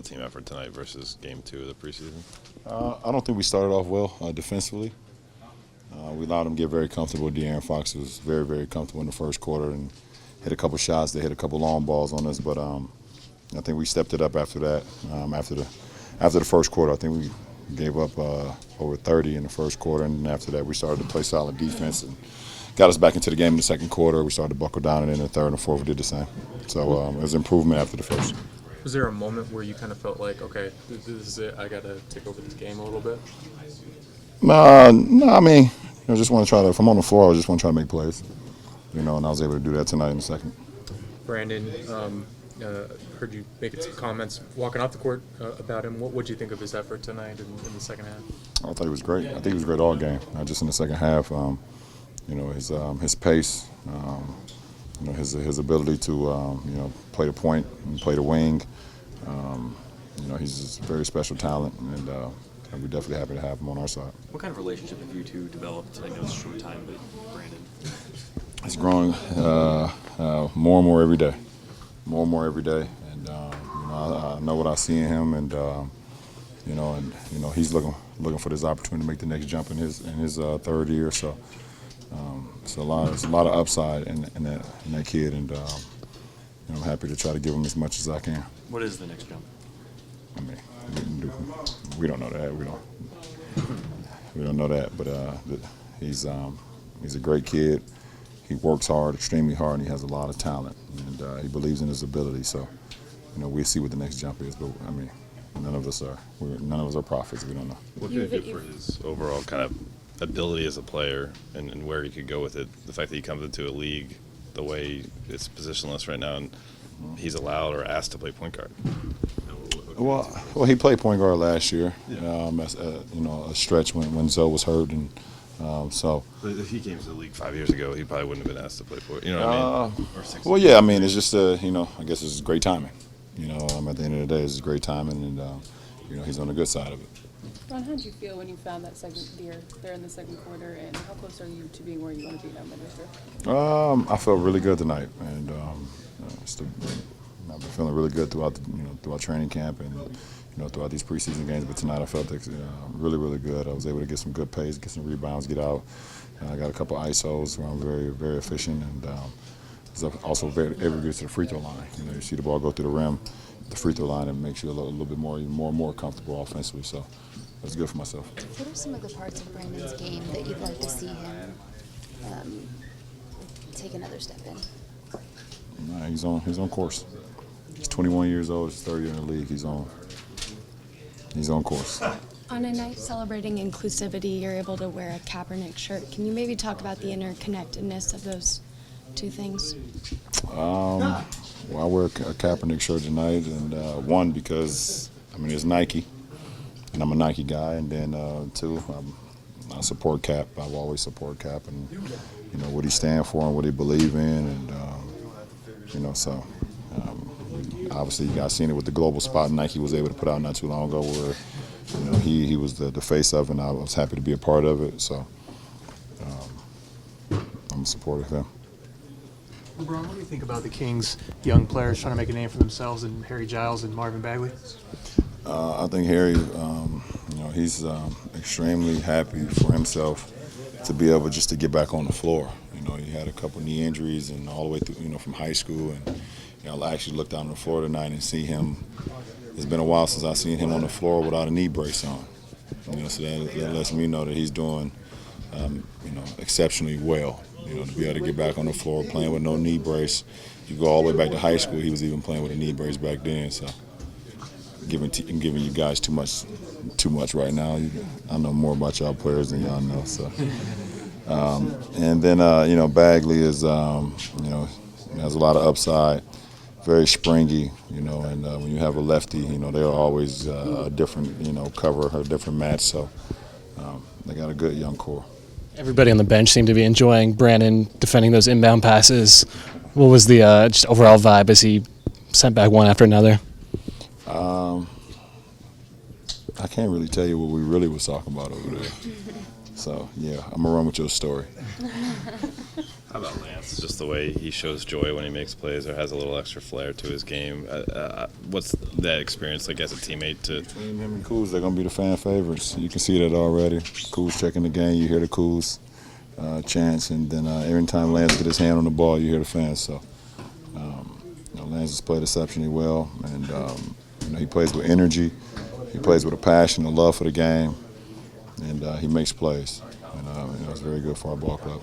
Team effort tonight versus game 2 of the preseason? I don't think we started off well defensively. We allowed them to get very comfortable. De'Aaron Fox was very, very comfortable in the first quarter and hit a couple shots. They hit a couple long balls on us, but I think we stepped it up after that. After the first quarter, I think we gave up over 30 in the first quarter, and after that we started to play solid defense and got us back into the game in the second quarter. We started to buckle down, and in the third and fourth we did the same. So it was an improvement after the first. Was there a moment where you kind of felt like, okay, this is it, I got to take over this game a little bit? No, I mean, I just want to try to, if I'm on the floor, I just want to try to make plays. And I was able to do that tonight in the second. Brandon, heard you make some comments walking off the court about him. What did you think of his effort tonight in the second half? I thought he was great. I think he was great all game, not just in the second half. His pace, his ability to play the point and play the wing. He's just a very special talent, and we're definitely happy to have him on our side. What kind of relationship have you two developed? I know it's a short time, but Brandon. It's growing more and more every day, and I know what I see in him, and he's looking for this opportunity to make the next jump in his third year. So it's a lot of upside in that kid, and I'm happy to try to give him as much as I can. What is the next jump? I mean, we don't know that. We don't know that, but he's a great kid. He works hard, extremely hard, and he has a lot of talent, and he believes in his ability. So, we'll see what the next jump is. But I mean, none of us are prophets. We don't know. What can it do for his overall kind of ability as a player and where he could go with it? The fact that he comes into a league the way it's positionless right now, and he's allowed or asked to play point guard. Well, he played point guard last year. As a stretch when Zoe was hurt, and so. But if he came to the league 5 years ago, he probably wouldn't have been asked to play point. You know what I mean? Or 6 well, yeah. I mean, it's just I guess it's great timing. At the end of the day, it's great timing, and he's on the good side of it. Ron, how did you feel when you found that second beer there in the second quarter, and how close are you to being where you want to be now, Minister? I felt really good tonight, and I've been feeling really good throughout training camp and throughout these preseason games. But tonight I felt really, really good. I was able to get some good pace, get some rebounds, get out. I got a couple ISOs where I'm very, very efficient, and was also very able to get to the free throw line. You see the ball go through the rim, the free throw line, and makes you a little bit more and more comfortable offensively. So that's good for myself. What are some of the parts of Brandon's game that you'd like to see him take another step in? He's on course. He's 21 years old. He's third year in the league. He's on course. On a night celebrating inclusivity, you're able to wear a Kaepernick shirt. Can you maybe talk about the interconnectedness of those two things? Well, I wear a Kaepernick shirt tonight, and one, because it's Nike, and I'm a Nike guy, and then two, I support Cap. I've always supported Cap, and what he stands for and what he believes in, and so. Obviously, you guys seen it with the global spot Nike was able to put out not too long ago, where he was the face of it, and I was happy to be a part of it. So I'm a supporter of him. LeBron, what do you think about the Kings' young players trying to make a name for themselves, and Harry Giles and Marvin Bagley? I think Harry, he's extremely happy for himself to be able just to get back on the floor. He had a couple knee injuries and all the way through, from high school, and I actually looked down on the floor tonight and see him. It's been a while since I've seen him on the floor without a knee brace on. So that lets me know that he's doing, exceptionally well. To be able to get back on the floor playing with no knee brace. You go all the way back to high school, he was even playing with a knee brace back then. So giving you guys too much right now. I know more about y'all players than y'all know. So. And then Bagley is has a lot of upside. Very springy, and when you have a lefty, they're always a different, cover, a different match. So they got a good young core. Everybody on the bench seemed to be enjoying Brandon defending those inbound passes. What was the just overall vibe as he sent back one after another? I can't really tell you what we really was talking about over there. So yeah, I'm gonna run with your story. How about Lance? Just the way he shows joy when he makes plays or has a little extra flair to his game. What's that experience like as a teammate to? Between him and Kuz, they're gonna be the fan favorites. You can see that already. Kuz checking the game, you hear the Kuz chants, and then every time Lance get his hand on the ball, you hear the fans. So Lance has played exceptionally well, and he plays with energy. He plays with a passion, a love for the game, and he makes plays. And it's very good for our ball club.